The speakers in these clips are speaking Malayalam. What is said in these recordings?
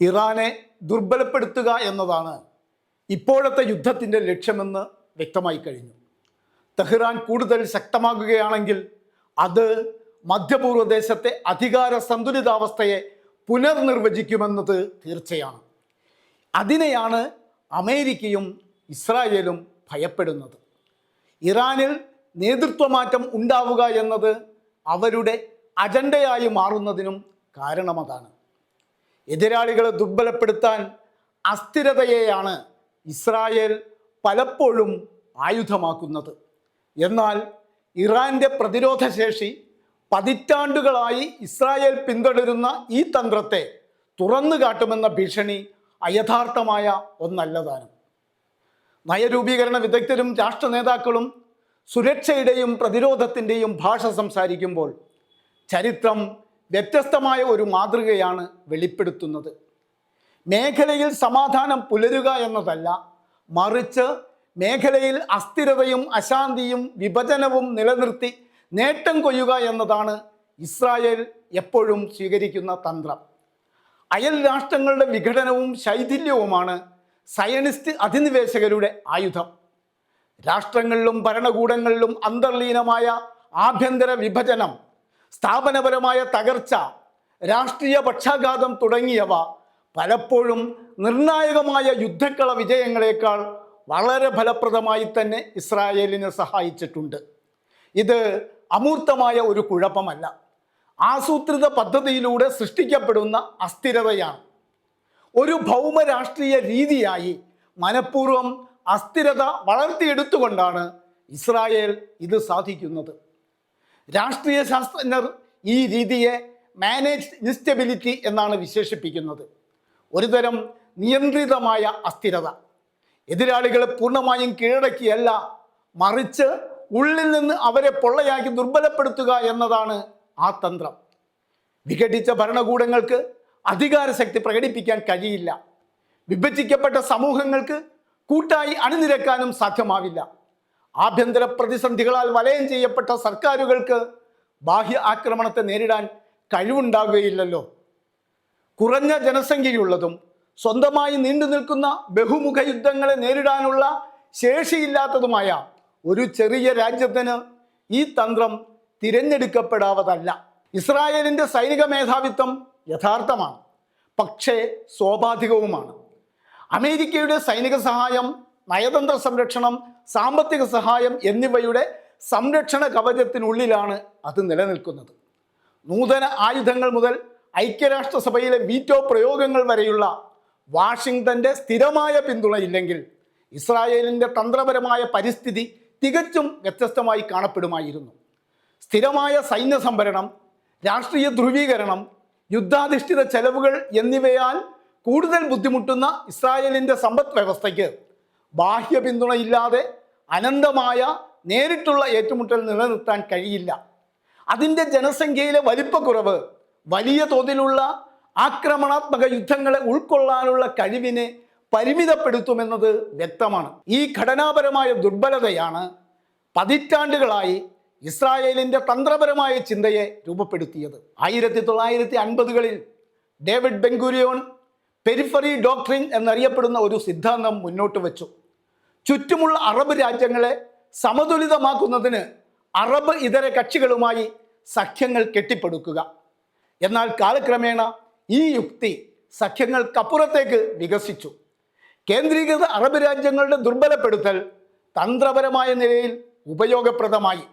ഇറാനെ ദുർബലപ്പെടുത്തുക എന്നതാണ് ഇപ്പോഴത്തെ യുദ്ധത്തിൻ്റെ ലക്ഷ്യമെന്ന് വ്യക്തമായി കഴിഞ്ഞു. തെഹ്റാൻ കൂടുതൽ ശക്തമാകുകയാണെങ്കിൽ അത് മധ്യപൂർവ്വദേശത്തെ അധികാര സന്തുലിതാവസ്ഥയെ പുനർനിർവചിക്കുമെന്നത് തീർച്ചയാണ്. അതിനെയാണ് അമേരിക്കയും ഇസ്രായേലും ഭയപ്പെടുന്നത്. ഇറാനിൽ നേതൃത്വമാറ്റം ഉണ്ടാവുക എന്നത് അവരുടെ അജണ്ടയായി മാറുന്നതിനും കാരണമതാണ്. എതിരാളികളെ ദുർബലപ്പെടുത്താൻ അസ്ഥിരതയെയാണ് ഇസ്രായേൽ പലപ്പോഴും ആയുധമാക്കുന്നത്. എന്നാൽ ഇറാന്റെ പ്രതിരോധ ശേഷി പതിറ്റാണ്ടുകളായി ഇസ്രായേൽ പിന്തുടരുന്ന ഈ തന്ത്രത്തെ തുറന്നു കാട്ടുമെന്ന ഭീഷണി അയഥാർത്ഥമായ ഒന്നല്ലതാനും. നയരൂപീകരണ വിദഗ്ധരും രാഷ്ട്ര നേതാക്കളും സുരക്ഷയുടെയും പ്രതിരോധത്തിൻ്റെയും ഭാഷ സംസാരിക്കുമ്പോൾ ചരിത്രം വ്യത്യസ്തമായ ഒരു മാതൃകയാണ് വെളിപ്പെടുത്തുന്നത്. മേഖലയിൽ സമാധാനം പുലരുക എന്നതല്ല, മറിച്ച് മേഖലയിൽ അസ്ഥിരതയും അശാന്തിയും വിഭജനവും നിലനിർത്തി നേട്ടം കൊയ്യുക എന്നതാണ് ഇസ്രായേൽ എപ്പോഴും സ്വീകരിക്കുന്ന തന്ത്രം. അയൽ രാഷ്ട്രങ്ങളുടെ വിഘടനവും ശൈഥില്യവുമാണ് സയനിസ്റ്റ് അധിനിവേശകരുടെ ആയുധം. രാഷ്ട്രങ്ങളിലും ഭരണകൂടങ്ങളിലും അന്തർലീനമായ ആഭ്യന്തര വിഭജനം, സ്ഥാപനപരമായ തകർച്ച, രാഷ്ട്രീയ പക്ഷാഘാതം തുടങ്ങിയവ പലപ്പോഴും നിർണായകമായ യുദ്ധക്കള വിജയങ്ങളെക്കാൾ വളരെ ഫലപ്രദമായി തന്നെ ഇസ്രായേലിനെ സഹായിച്ചിട്ടുണ്ട്. ഇത് അമൂർത്തമായ ഒരു കുഴപ്പമല്ല, ആസൂത്രിത പദ്ധതിയിലൂടെ സൃഷ്ടിക്കപ്പെടുന്ന അസ്ഥിരതയാണ്. ഒരു ഭൗമ രാഷ്ട്രീയ രീതിയായി മനഃപൂർവ്വം അസ്ഥിരത വളർത്തിയെടുത്തുകൊണ്ടാണ് ഇസ്രായേൽ ഇത് സാധിക്കുന്നത്. രാഷ്ട്രീയ ശാസ്ത്രജ്ഞർ ഈ രീതിയെ മാനേജ്ഡ് ഇൻസ്റ്റെബിലിറ്റി എന്നാണ് വിശേഷിപ്പിക്കുന്നത്. ഒരുതരം നിയന്ത്രിതമായ അസ്ഥിരത. എതിരാളികളെ പൂർണ്ണമായും കീഴടക്കിയല്ല, മറിച്ച് ഉള്ളിൽ നിന്ന് അവരെ പൊള്ളയാക്കി ദുർബലപ്പെടുത്തുക എന്നതാണ് ആ തന്ത്രം. വിഘടിച്ച ഭരണകൂടങ്ങൾക്ക് അധികാരശക്തി പ്രകടിപ്പിക്കാൻ കഴിയില്ല. വിഭജിക്കപ്പെട്ട സമൂഹങ്ങൾക്ക് കൂട്ടായി അണിനിരക്കാനും സാധ്യമാവില്ല. ആഭ്യന്തര പ്രതിസന്ധികളാൽ വലയം ചെയ്യപ്പെട്ട സർക്കാരുകൾക്ക് ബാഹ്യ ആക്രമണത്തെ നേരിടാൻ കഴിവുണ്ടാകുകയില്ലല്ലോ. കുറഞ്ഞ ജനസംഖ്യയുള്ളതും സ്വന്തമായി നീണ്ടു നിൽക്കുന്ന ബഹുമുഖ യുദ്ധങ്ങളെ നേരിടാനുള്ള ശേഷിയില്ലാത്തതുമായ ഒരു ചെറിയ രാജ്യത്തിന് ഈ തന്ത്രം തിരഞ്ഞെടുക്കപ്പെടാവതല്ല. ഇസ്രായേലിൻ്റെ സൈനിക മേധാവിത്വം യഥാർത്ഥമാണ്, പക്ഷേ സ്വാഭാവികവുമാണ്. അമേരിക്കയുടെ സൈനിക സഹായം, നയതന്ത്ര സംരക്ഷണം, സാമ്പത്തിക സഹായം എന്നിവയുടെ സംരക്ഷണ കവചത്തിനുള്ളിലാണ് അത് നിലനിൽക്കുന്നത്. നൂതന ആയുധങ്ങൾ മുതൽ ഐക്യരാഷ്ട്രസഭയിലെ വീറ്റോ പ്രയോഗങ്ങൾ വരെയുള്ള വാഷിങ്ടന്റെ സ്ഥിരമായ പിന്തുണയില്ലെങ്കിൽ ഇസ്രായേലിൻ്റെ തന്ത്രപരമായ പരിസ്ഥിതി തികച്ചും വ്യത്യസ്തമായി കാണപ്പെടുമായിരുന്നു. സ്ഥിരമായ സൈന്യ സംഭരണം, രാഷ്ട്രീയ ധ്രുവീകരണം, യുദ്ധാധിഷ്ഠിത ചെലവുകൾ എന്നിവയാൽ കൂടുതൽ ബുദ്ധിമുട്ടുന്ന ഇസ്രായേലിൻ്റെ സമ്പദ് വ്യവസ്ഥയ്ക്ക് ബാഹ്യ പിന്തുണയില്ലാതെ അനന്തമായ നേരിട്ടുള്ള ഏറ്റുമുട്ടൽ നിലനിർത്താൻ കഴിയില്ല. അതിൻ്റെ ജനസംഖ്യയിലെ വലിപ്പക്കുറവ് വലിയ തോതിലുള്ള ആക്രമണാത്മക യുദ്ധങ്ങളെ ഉൾക്കൊള്ളാനുള്ള കഴിവിനെ പരിമിതപ്പെടുത്തുമെന്നത് വ്യക്തമാണ്. ഈ ഘടനാപരമായ ദുർബലതയാണ് പതിറ്റാണ്ടുകളായി ഇസ്രായേലിൻ്റെ തന്ത്രപരമായ ചിന്തയെ രൂപപ്പെടുത്തിയത്. 1950കളിൽ ഡേവിഡ് ബെൻഗുരിയോൺ പെരിഫറി ഡോക്ട്രിൻ എന്നറിയപ്പെടുന്ന ഒരു സിദ്ധാന്തം മുന്നോട്ട് വെച്ചു. ചുറ്റുമുള്ള അറബ് രാജ്യങ്ങളെ സമതുലിതമാക്കുന്നതിന് അറബ് ഇതര കക്ഷികളുമായി സഖ്യങ്ങൾ കെട്ടിപ്പടുക്കുക. എന്നാൽ കാലക്രമേണ ഈ യുക്തി സഖ്യങ്ങൾക്കപ്പുറത്തേക്ക് വികസിച്ചു. കേന്ദ്രീകൃത അറബ് രാജ്യങ്ങളുടെ ദുർബലപ്പെടുത്തൽ തന്ത്രപരമായ നിലയിൽ ഉപയോഗപ്രദമായി.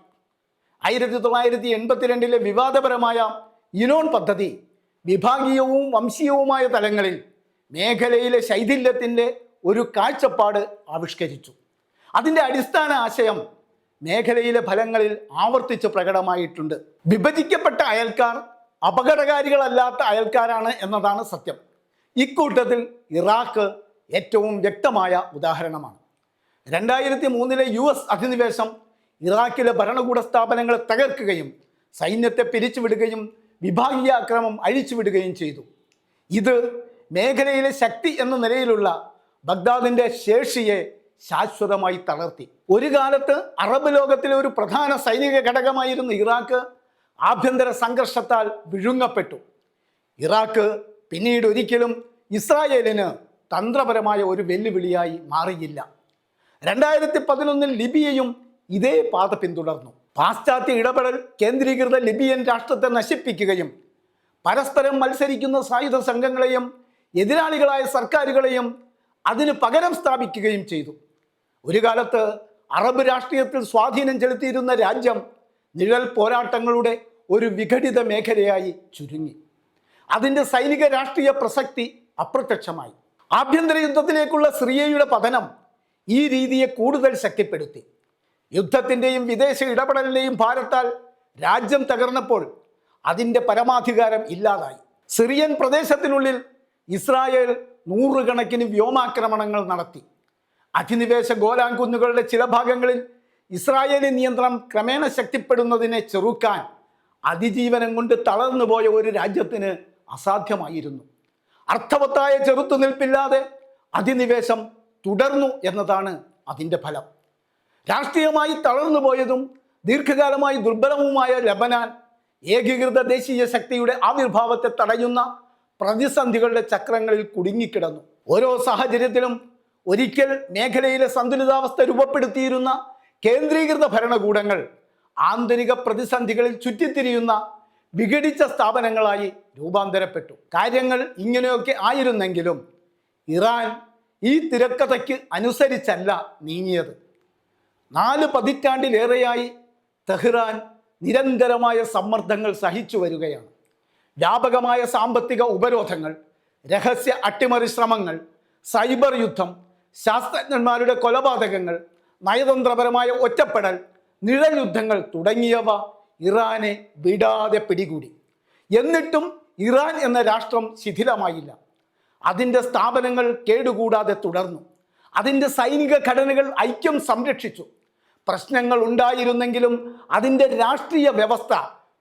1982 വിവാദപരമായ ഇനോൺ പദ്ധതി വിഭാഗീയവും വംശീയവുമായ തലങ്ങളിൽ മേഖലയിലെ ശൈഥില്യത്തിൻ്റെ ഒരു കാഴ്ചപ്പാട് ആവിഷ്കരിച്ചു. അതിൻ്റെ അടിസ്ഥാന ആശയം മേഖലയിലെ ഫലങ്ങളിൽ ആവർത്തിച്ച് പ്രകടമായിട്ടുണ്ട്. വിഭജിക്കപ്പെട്ട അയൽക്കാർ അപകടകാരികളല്ലാത്ത അയൽക്കാരാണ് എന്നതാണ് സത്യം. ഇക്കൂട്ടത്തിൽ ഇറാഖ് ഏറ്റവും വ്യക്തമായ ഉദാഹരണമാണ്. 2003 US അധിനിവേശം ഇറാഖിലെ ഭരണകൂട സ്ഥാപനങ്ങളെ തകർക്കുകയും സൈന്യത്തെ പിരിച്ചുവിടുകയും വിഭാഗീയ ആക്രമണം അഴിച്ചുവിടുകയും ചെയ്തു. ഇത് മേഖലയിലെ ശക്തി എന്ന നിലയിലുള്ള ബഗ്ദാദിൻ്റെ ശേഷിയെ ശാശ്വതമായി തളർത്തി. ഒരു കാലത്ത് അറബ് ലോകത്തിലെ ഒരു പ്രധാന സൈനിക ഘടകമായിരുന്ന ഇറാഖ് ആഭ്യന്തര സംഘർഷത്താൽ വിഴുങ്ങപ്പെട്ടു. ഇറാഖ് പിന്നീട് ഒരിക്കലും ഇസ്രായേലിന് തന്ത്രപരമായ ഒരു വെല്ലുവിളിയായി മാറിയില്ല. 2011 ലിബിയയും ഇതേ പാത പിന്തുടർന്നു. പാശ്ചാത്യ ഇടപെടൽ കേന്ദ്രീകൃത ലിബിയൻ രാഷ്ട്രത്തെ നശിപ്പിക്കുകയും പരസ്പരം മത്സരിക്കുന്ന സായുധ സംഘങ്ങളെയും എതിരാളികളായ സർക്കാരുകളെയും അതിന് പകരം സ്ഥാപിക്കുകയും ചെയ്തു. ഒരു കാലത്ത് അറബ് രാഷ്ട്രീയത്തിൽ സ്വാധീനം ചെലുത്തിയിരുന്ന രാജ്യം നിഴൽ പോരാട്ടങ്ങളുടെ ഒരു വിഘടിത മേഖലയായി ചുരുങ്ങി. അതിൻ്റെ സൈനിക രാഷ്ട്രീയ പ്രസക്തി അപ്രത്യക്ഷമായി. ആഭ്യന്തര യുദ്ധത്തിലേക്കുള്ള സിറിയയുടെ പതനം ഈ രീതിയെ കൂടുതൽ ശക്തിപ്പെടുത്തി. യുദ്ധത്തിൻ്റെയും വിദേശ ഇടപെടലിൻ്റെയും ഭാരത്താൽ രാജ്യം തകർന്നപ്പോൾ അതിൻ്റെ പരമാധികാരം ഇല്ലാതായി. സിറിയൻ പ്രദേശത്തിനുള്ളിൽ ഇസ്രായേൽ നൂറുകണക്കിന് വ്യോമാക്രമണങ്ങൾ നടത്തി. അധിനിവേശ ഗോലാൻ കുന്നുകളുടെ ചില ഭാഗങ്ങളിൽ ഇസ്രായേലി നിയന്ത്രണം ക്രമേണ ശക്തിപ്പെടുന്നതിനെ ചെറുക്കാൻ അതിജീവനം കൊണ്ട് തളർന്നുപോയ ഒരു രാജ്യത്തിന് അസാധ്യമായിരുന്നു. അർത്ഥവത്തായ ചെറുത്തുനിൽപ്പില്ലാതെ അധിനിവേശം തുടർന്നു എന്നതാണ് അതിൻ്റെ ഫലം. രാഷ്ട്രീയമായി തളർന്നുപോയതും ദീർഘകാലമായി ദുർബലവുമായ ലബനാൻ ഏകീകൃത ദേശീയ ശക്തിയുടെ ആവിർഭാവത്തെ തടയുന്ന പ്രതിസന്ധികളുടെ ചക്രങ്ങളിൽ കുടുങ്ങിക്കിടന്നു. ഓരോ സാഹചര്യത്തിലും ഒരിക്കൽ മേഖലയിലെ സന്തുലിതാവസ്ഥ രൂപപ്പെടുത്തിയിരുന്ന കേന്ദ്രീകൃത ഭരണകൂടങ്ങൾ ആന്തരിക പ്രതിസന്ധികളിൽ ചുറ്റിത്തിരിയുന്ന വിഘടിച്ച സ്ഥാപനങ്ങളായി രൂപാന്തരപ്പെട്ടു. കാര്യങ്ങൾ ഇങ്ങനെയൊക്കെ ആയിരുന്നെങ്കിലും ഇറാൻ ഈ തിരക്കഥയ്ക്ക് അനുസരിച്ചല്ല നീങ്ങിയത്. 4 പതിറ്റാണ്ടിലേറെയായി തെഹ്റാൻ നിരന്തരമായ സമ്മർദ്ദങ്ങൾ സഹിച്ചു വരികയാണ്. വ്യാപകമായ സാമ്പത്തിക ഉപരോധങ്ങൾ, രഹസ്യ അട്ടിമറി ശ്രമങ്ങൾ, സൈബർ യുദ്ധം, ശാസ്ത്രജ്ഞന്മാരുടെ കൊലപാതകങ്ങൾ, നയതന്ത്രപരമായ ഒറ്റപ്പെടൽ, നിഴൽ യുദ്ധങ്ങൾ തുടങ്ങിയവ ഇറാനെ വിടാതെ പിടികൂടി. എന്നിട്ടും ഇറാൻ എന്ന രാഷ്ട്രം ശിഥിലമായില്ല. അതിൻ്റെ സ്ഥാപനങ്ങൾ കേടുകൂടാതെ തുടർന്നു. അതിൻ്റെ സൈനിക ഘടനകൾ ഐക്യം സംരക്ഷിച്ചു. പ്രശ്നങ്ങൾ ഉണ്ടായിരുന്നെങ്കിലും അതിൻ്റെ രാഷ്ട്രീയ വ്യവസ്ഥ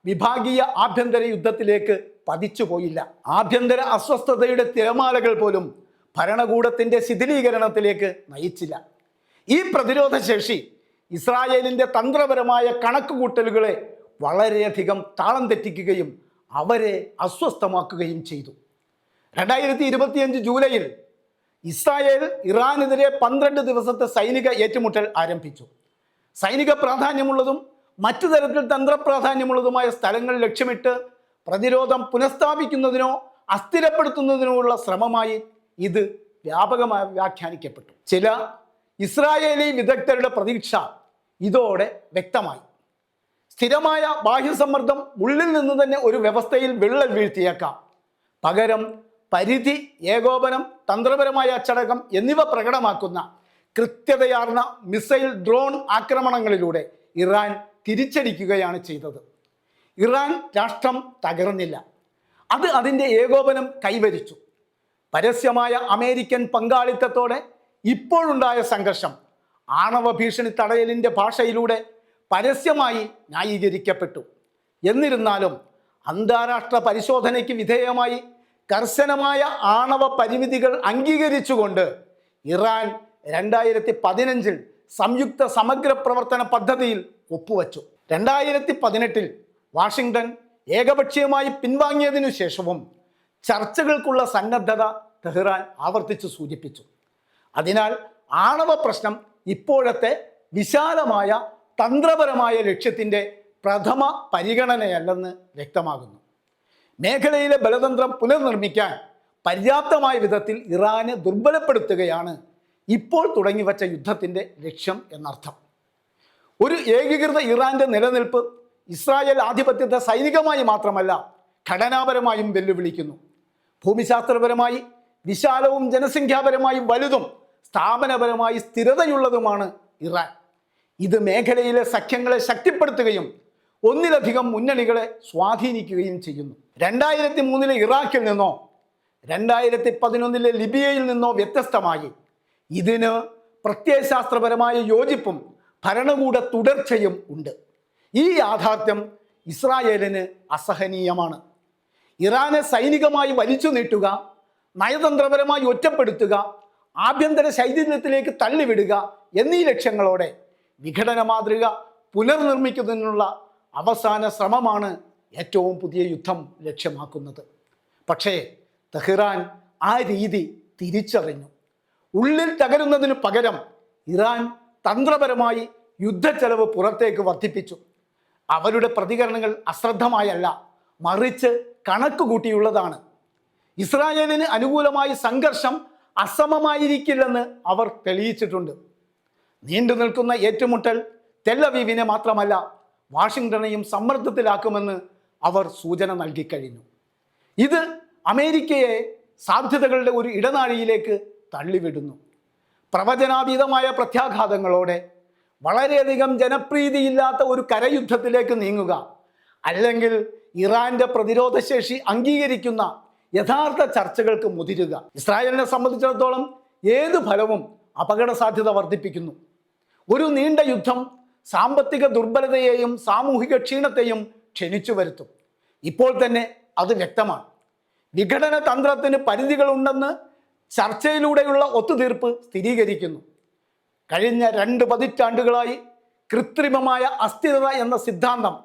വിഭാഗീയ ആഭ്യന്തര യുദ്ധത്തിലേക്ക് പതിച്ചു പോയില്ല. ആഭ്യന്തര അസ്വസ്ഥതയുടെ തിരമാലകൾ പോലും ഭരണകൂടത്തിൻ്റെ ശിഥിലീകരണത്തിലേക്ക് നയിച്ചില്ല. ഈ പ്രതിരോധ ശേഷി ഇസ്രായേലിൻ്റെ തന്ത്രപരമായ കണക്കുകൂട്ടലുകളെ വളരെയധികം താളം തെറ്റിക്കുകയും അവരെ അസ്വസ്ഥമാക്കുകയും ചെയ്തു. 2025 ജൂലൈയിൽ ഇസ്രായേൽ ഇറാനെതിരെ 12 ദിവസത്തെ സൈനിക ഏറ്റുമുട്ടൽ ആരംഭിച്ചു. സൈനിക പ്രാധാന്യമുള്ളതും മറ്റു തരത്തിൽ തന്ത്രപ്രാധാന്യമുള്ളതുമായ സ്ഥലങ്ങൾ ലക്ഷ്യമിട്ട് പ്രതിരോധം പുനഃസ്ഥാപിക്കുന്നതിനോ അസ്ഥിരപ്പെടുത്തുന്നതിനോ ഉള്ള ശ്രമമായി ഇത് വ്യാപകമായി വ്യാഖ്യാനിക്കപ്പെട്ടു. ചില ഇസ്രായേലി വിദഗ്ധരുടെ പ്രതീക്ഷ ഇതോടെ വ്യക്തമായി. സ്ഥിരമായ ബാഹ്യസമ്മർദ്ദം ഉള്ളിൽ നിന്ന് തന്നെ ഒരു വ്യവസ്ഥയിൽ വിള്ളൽ വീഴ്ത്തിയേക്കാം. പകരം പരിധി, ഏകോപനം, തന്ത്രപരമായ അച്ചടക്കം എന്നിവ പ്രകടമാക്കുന്ന കൃത്യതയാർന്ന മിസൈൽ, ഡ്രോൺ ആക്രമണങ്ങളിലൂടെ ഇറാൻ തിരിച്ചടിക്കുകയാണ് ചെയ്തത്. ഇറാൻ രാഷ്ട്രം തകർന്നില്ല, അത് അതിൻ്റെ ഏകോപനം കൈവരിച്ചു. പരസ്യമായ അമേരിക്കൻ പങ്കാളിത്തത്തോടെ ഇപ്പോഴുണ്ടായ സംഘർഷം ആണവ ഭീഷണി തടയലിൻ്റെ ഭാഷയിലൂടെ പരസ്യമായി ന്യായീകരിക്കപ്പെട്ടു. എന്നിരുന്നാലും അന്താരാഷ്ട്ര പരിശോധനയ്ക്ക് വിധേയമായി കർശനമായ ആണവ പരിമിതികൾ അംഗീകരിച്ചുകൊണ്ട് ഇറാൻ 2015 സംയുക്ത സമഗ്ര പ്രവർത്തന പദ്ധതിയിൽ ഒപ്പുവച്ചു. 2018 വാഷിംഗ്ടൺ ഏകപക്ഷീയമായി പിൻവാങ്ങിയതിനു ശേഷവും ചർച്ചകൾക്കുള്ള സന്നദ്ധത തെഹ്റാൻ ആവർത്തിച്ച് സൂചിപ്പിച്ചു. അതിനാൽ ആണവ പ്രശ്നം ഇപ്പോഴത്തെ വിശാലമായ തന്ത്രപരമായ ലക്ഷ്യത്തിൻ്റെ പ്രഥമ പരിഗണനയല്ലെന്ന് വ്യക്തമാകുന്നു. മേഖലയിലെ ബലതന്ത്രം പുനർനിർമ്മിക്കാൻ പര്യാപ്തമായ വിധത്തിൽ ഇറാനെ ദുർബലപ്പെടുത്തുകയാണ് ഇപ്പോൾ തുടങ്ങിവച്ച യുദ്ധത്തിൻ്റെ ലക്ഷ്യം എന്നർത്ഥം. ഒരു ഏകീകൃത ഇറാൻ്റെ നിലനിൽപ്പ് ഇസ്രായേൽ ആധിപത്യത്തെ സൈനികമായി മാത്രമല്ല ഘടനാപരമായും വെല്ലുവിളിക്കുന്നു. ഭൂമിശാസ്ത്രപരമായി വിശാലവും ജനസംഖ്യാപരമായി വലുതും സ്ഥാപനപരമായി സ്ഥിരതയുള്ളതുമാണ് ഇറാൻ. ഇത് മേഖലയിലെ സഖ്യങ്ങളെ ശക്തിപ്പെടുത്തുകയും ഒന്നിലധികം മുന്നണികളെ സ്വാധീനിക്കുകയും ചെയ്യുന്നു. 2003 ഇറാഖിൽ നിന്നോ 2011 ലിബിയയിൽ നിന്നോ വ്യത്യസ്തമായി ഇതിന് പ്രത്യയശാസ്ത്രപരമായ യോജിപ്പും ഭരണകൂട തുടർച്ചയും ഉണ്ട്. ഈ യാഥാർത്ഥ്യം ഇസ്രായേലിന് അസഹനീയമാണ്. ഇറാനെ സൈനികമായി വലിച്ചു നീട്ടുക, നയതന്ത്രപരമായി ഒറ്റപ്പെടുത്തുക, ആഭ്യന്തര ശൈഥില്യത്തിലേക്ക് തള്ളിവിടുക എന്നീ ലക്ഷ്യങ്ങളോടെ വിഘടന മാതൃക പുനർനിർമ്മിക്കുന്നതിനുള്ള അവസാന ശ്രമമാണ് ഏറ്റവും പുതിയ യുദ്ധം ലക്ഷ്യമാക്കുന്നത്. പക്ഷേ തെഹ്റാൻ ആ രീതി തിരിച്ചറിഞ്ഞു. ഉള്ളിൽ തകരുന്നതിന് പകരം ഇറാൻ തന്ത്രപരമായി യുദ്ധച്ചെലവ് പുറത്തേക്ക് വർദ്ധിപ്പിച്ചു. അവരുടെ പ്രതികരണങ്ങൾ അശ്രദ്ധമായല്ല, മറിച്ച് കണക്കുകൂട്ടിയുള്ളതാണ്. ഇസ്രായേലിന് അനുകൂലമായി സംഘർഷം അസമമായിരിക്കില്ലെന്ന് അവർ തെളിയിച്ചിട്ടുണ്ട്. നീണ്ടു നിൽക്കുന്ന ഏറ്റുമുട്ടൽ തെല്ലവീവിനെ മാത്രമല്ല വാഷിംഗ്ടണെയും സമ്മർദ്ദത്തിലാക്കുമെന്ന് അവർ സൂചന നൽകിക്കഴിഞ്ഞു. ഇത് അമേരിക്കയെ സാധ്യതകളുടെ ഒരു ഇടനാഴിയിലേക്ക് തള്ളിവിടുന്നു. പ്രവചനാതീതമായ പ്രത്യാഘാതങ്ങളോടെ വളരെയധികം ജനപ്രീതിയില്ലാത്ത ഒരു കരയുദ്ധത്തിലേക്ക് നീങ്ങുക, അല്ലെങ്കിൽ ഇറാന്റെ പ്രതിരോധശേഷി അംഗീകരിക്കുന്ന യഥാർത്ഥ ചർച്ചകൾക്ക് മുതിരുക. ഇസ്രായേലിനെ സംബന്ധിച്ചിടത്തോളം ഏത് ഫലവും അപകട സാധ്യത വർദ്ധിപ്പിക്കുന്നു. ഒരു നീണ്ട യുദ്ധം സാമ്പത്തിക ദുർബലതയെയും സാമൂഹിക ക്ഷീണത്തെയും ക്ഷണിച്ചു വരുത്തും. ഇപ്പോൾ തന്നെ അത് വ്യക്തമാണ്. വിഘടന തന്ത്രത്തിന് പരിധികളുണ്ടെന്ന് ചർച്ചയിലൂടെയുള്ള ഒത്തുതീർപ്പ് സ്ഥിരീകരിക്കുന്നു. കഴിഞ്ഞ 2 പതിറ്റാണ്ടുകളായി കൃത്രിമമായ അസ്ഥിരത എന്ന സിദ്ധാന്തം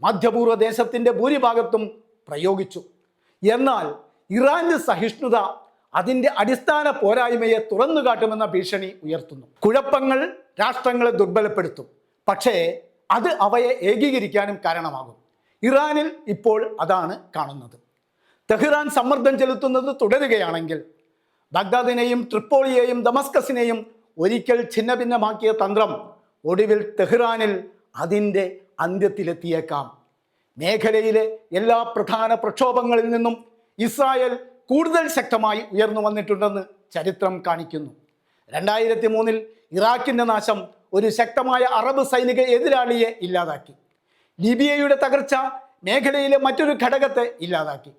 മധ്യപൂർവ്വ ദേശത്തിൻ്റെ ഭൂരിഭാഗത്തും പ്രയോഗിച്ചു. എന്നാൽ ഇറാന്റെ സഹിഷ്ണുത അതിൻ്റെ അടിസ്ഥാന പോരായ്മയെ തുറന്നു കാട്ടുമെന്ന ഭീഷണി ഉയർത്തുന്നു. കുഴപ്പങ്ങൾ രാഷ്ട്രങ്ങളെ ദുർബലപ്പെടുത്തും, പക്ഷേ അത് അവയെ ഏകീകരിക്കാനും കാരണമാകും. ഇറാനിൽ ഇപ്പോൾ അതാണ് കാണുന്നത്. തെഹ്റാൻ സമ്മർദ്ദം ചെലുത്തുന്നത് തുടരുകയാണെങ്കിൽ ബഗ്ദാദിനെയും ട്രിപ്പോളിയെയും ദമസ്കസിനെയും ഒരിക്കൽ ഛിന്നഭിന്നമാക്കിയ തന്ത്രം ഒടുവിൽ തെഹ്റാനിൽ അതിൻ്റെ അന്ത്യത്തിലെത്തിയേക്കാം. മേഖലയിലെ എല്ലാ പ്രധാന പ്രക്ഷോഭങ്ങളിൽ നിന്നും ഇസ്രായേൽ കൂടുതൽ ശക്തമായി ഉയർന്നു വന്നിട്ടുണ്ടെന്ന് ചരിത്രം കാണിക്കുന്നു. 2003 ഇറാഖിൻ്റെ നാശം ഒരു ശക്തമായ അറബ് സൈനിക എതിരാളിയെ ഇല്ലാതാക്കി. ലിബിയയുടെ തകർച്ച മേഖലയിലെ മറ്റൊരു ഘടകത്തെ ഇല്ലാതാക്കി.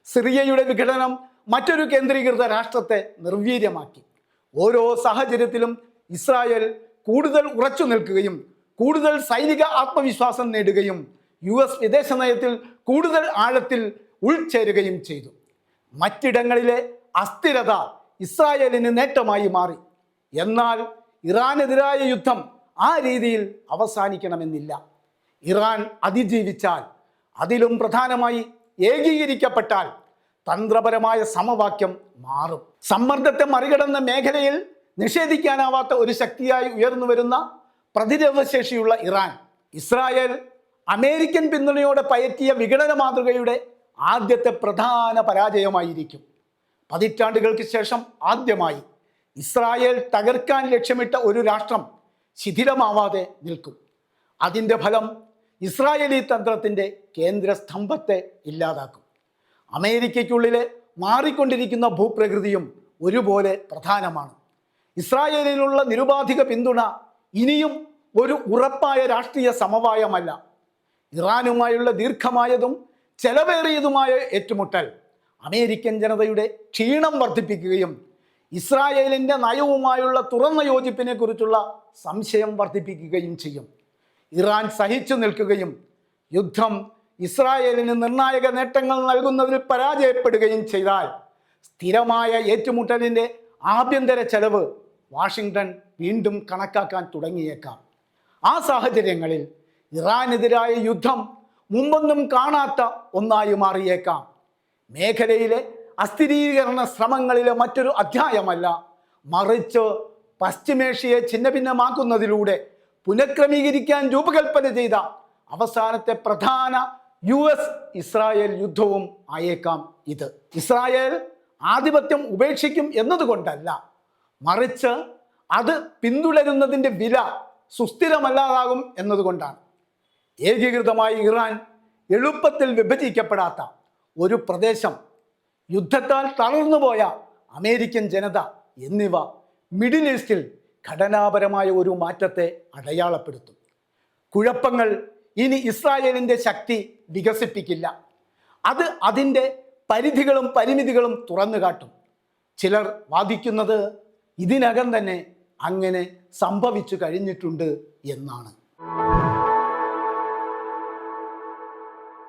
സിറിയയുടെ വിഘടനം മറ്റൊരു കേന്ദ്രീകൃത രാഷ്ട്രത്തെ നിർവീര്യമാക്കി. ഓരോ സാഹചര്യത്തിലും ഇസ്രായേൽ കൂടുതൽ ഉറച്ചു നിൽക്കുകയും കൂടുതൽ സൈനിക ആത്മവിശ്വാസം നേടുകയും US വിദേശ നയത്തിൽ കൂടുതൽ ആഴത്തിൽ ഉൾച്ചേരുകയും ചെയ്തു. മറ്റിടങ്ങളിലെ അസ്ഥിരത ഇസ്രായേലിന് നേട്ടമായി മാറി. എന്നാൽ ഇറാനെതിരായ യുദ്ധം ആ രീതിയിൽ അവസാനിക്കണമെന്നില്ല. ഇറാൻ അതിജീവിച്ചാൽ, അതിലും പ്രധാനമായി ഏകീകരിക്കപ്പെട്ടാൽ തന്ത്രപരമായ സമവാക്യം മാറും. സമ്മർദ്ദത്തെ മറികടന്ന മേഖലയിൽ നിഷേധിക്കാനാവാത്ത ഒരു ശക്തിയായി ഉയർന്നു വരുന്ന പ്രതിരോധശേഷിയുള്ള ഇറാൻ, ഇസ്രായേൽ അമേരിക്കൻ പിന്തുണയോടെ പയറ്റിയ വിഘടന മാതൃകയുടെ ആദ്യത്തെ പ്രധാന പരാജയമായിരിക്കും. പതിറ്റാണ്ടുകൾക്ക് ശേഷം ആദ്യമായി ഇസ്രായേൽ തകർക്കാൻ ലക്ഷ്യമിട്ട ഒരു രാഷ്ട്രം ശിഥിലമാവാതെ നിൽക്കും. അതിൻ്റെ ഫലം ഇസ്രായേലി തന്ത്രത്തിൻ്റെ കേന്ദ്രസ്തംഭത്തെ ഇല്ലാതാക്കും. അമേരിക്കയ്ക്കുള്ളിലെ മാറിക്കൊണ്ടിരിക്കുന്ന ഭൂപ്രകൃതിയും ഒരുപോലെ പ്രധാനമാണ്. ഇസ്രായേലിനുള്ള നിരുപാധിക പിന്തുണ ഇനിയും ഒരു ഉറപ്പായ രാഷ്ട്രീയ സമവായമല്ല. ഇറാനുമായുള്ള ദീർഘമായതും ചെലവേറിയതുമായ ഏറ്റുമുട്ടൽ അമേരിക്കൻ ജനതയുടെ ക്ഷീണം വർദ്ധിപ്പിക്കുകയും ഇസ്രായേലിൻ്റെ നയവുമായുള്ള തുറന്ന യോജിപ്പിനെ കുറിച്ചുള്ള സംശയം വർദ്ധിപ്പിക്കുകയും ചെയ്യും. ഇറാൻ സഹിച്ചു നിൽക്കുകയും യുദ്ധം ഇസ്രായേലിന് നിർണായക നേട്ടങ്ങൾ നൽകുന്നതിൽ പരാജയപ്പെടുകയും ചെയ്താൽ സ്ഥിരമായ ഏറ്റുമുട്ടലിൻ്റെ ആഭ്യന്തര ചെലവ് വാഷിംഗ്ടൺ വീണ്ടും കണക്കാക്കാൻ തുടങ്ങിയേക്കാം. ആ സാഹചര്യങ്ങളിൽ ഇറാനെതിരായ യുദ്ധം മുമ്പൊന്നും കാണാത്ത ഒന്നായി മാറിയേക്കാം. മേഖലയിലെ അസ്ഥിരീകരണ ശ്രമങ്ങളിലെ മറ്റൊരു അധ്യായമല്ല, മറിച്ച് പശ്ചിമേഷ്യയെ ഛിന്നഭിന്നമാക്കുന്നതിലൂടെ പുനഃക്രമീകരിക്കാൻ രൂപകൽപ്പന ചെയ്ത അവസാനത്തെ പ്രധാന US-ഇസ്രായേൽ യുദ്ധവും ആയേക്കാം ഇത്. ഇസ്രായേൽ ആധിപത്യം ഉപേക്ഷിക്കും എന്നതുകൊണ്ടല്ല, മറിച്ച് അത് പിന്തുടരുന്നതിൻ്റെ വില സുസ്ഥിരമല്ലാതാകും എന്നതുകൊണ്ടാണ്. ഏകീകൃതമായി ഇറാൻ എളുപ്പത്തിൽ വിഭജിക്കപ്പെടാത്ത ഒരു പ്രദേശം, യുദ്ധത്താൽ തളർന്നുപോയ അമേരിക്കൻ ജനത എന്നിവ മിഡിൽ ഈസ്റ്റിൽ ഘടനാപരമായ ഒരു മാറ്റത്തെ അടയാളപ്പെടുത്തും. കുഴപ്പങ്ങൾ ഇനി ഇസ്രായേലിൻ്റെ ശക്തി വികസിപ്പിക്കില്ല, അത് അതിൻ്റെ പരിധികളും പരിമിതികളും തുറന്നു കാട്ടും. ചിലർ വാദിക്കുന്നത് ഇതിനകം തന്നെ അങ്ങനെ സംഭവിച്ചു കഴിഞ്ഞിട്ടുണ്ട് എന്നാണ്.